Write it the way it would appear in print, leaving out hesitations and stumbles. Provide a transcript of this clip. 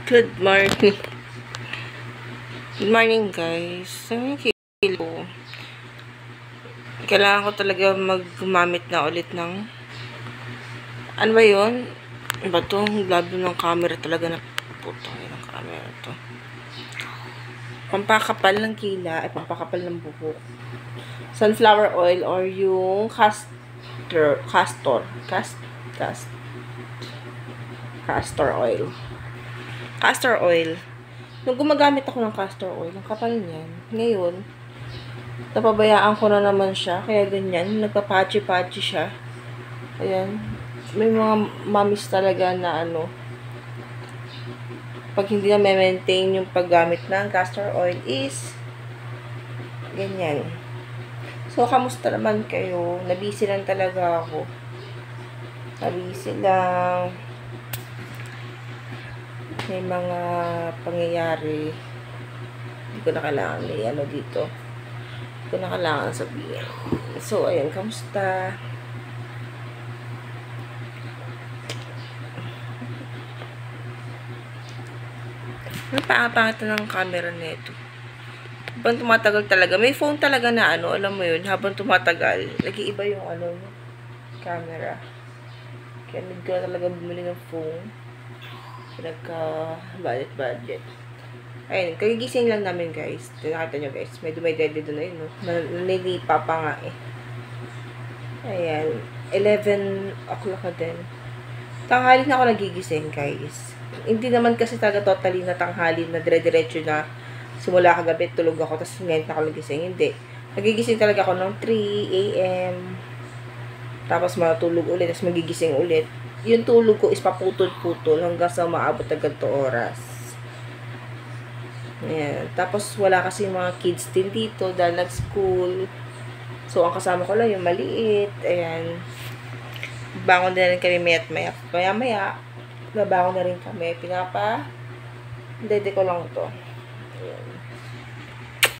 Good morning. Good morning, guys. Ang kilo. Kailangan ko talaga gumamit na ulit ng ano ba yun? Ano ba ito? Labo ng camera talaga na putang ng camera to. Pampakapal ng kila ay pampakapal ng buhok. Sunflower oil or yung castor oil. Castor oil. Nung gumagamit ako ng castor oil, ang kapal niyan. Ngayon, napabayaan ko na naman siya. Kaya ganyan. Nagpa-patchy-patchy siya. Ayan. May mga mamis talaga na pag hindi na maintain yung paggamit ng castor oil is ganyan. So, kamusta naman kayo? Nabisi lang talaga ako. Nabisi lang. May mga pangyayari. Hindi ko na kailangan dito. Hindi ko na kailangan sabihin. So, ayan. Kamusta? Ang pangit ng camera nito. Habang tumatagal talaga. May phone talaga na alam mo yun, habang tumatagal, nag-iiba yung camera. Kaya need ko na talaga bumili ng phone. Nagka-budget. Ayun, kagigising lang namin, guys. Nakita nyo, guys. May dumay-dede doon na yun, no? Nalilipa pa nga, eh. Ayan. 11 o'clock na din. Tanghali na ako nagigising, guys. Hindi naman kasi talaga totally na tanghali na dire-diretso na simula kagabi, tulog ako, tapos ngayon na ako nagising. Hindi. Nagigising talaga ako ng 3 a.m. Tapos matulog ulit, tapos magigising ulit. Yung tulog ko is paputol-putol hanggang sa maabot na ganito oras. Ayan. Tapos wala kasi mga kids din dito dahil nag-school. So, ang kasama ko lang yung maliit. Ayan. Bangon na rin kami maya-maya. Babangon na rin kami. Dede ko lang to. Ayan.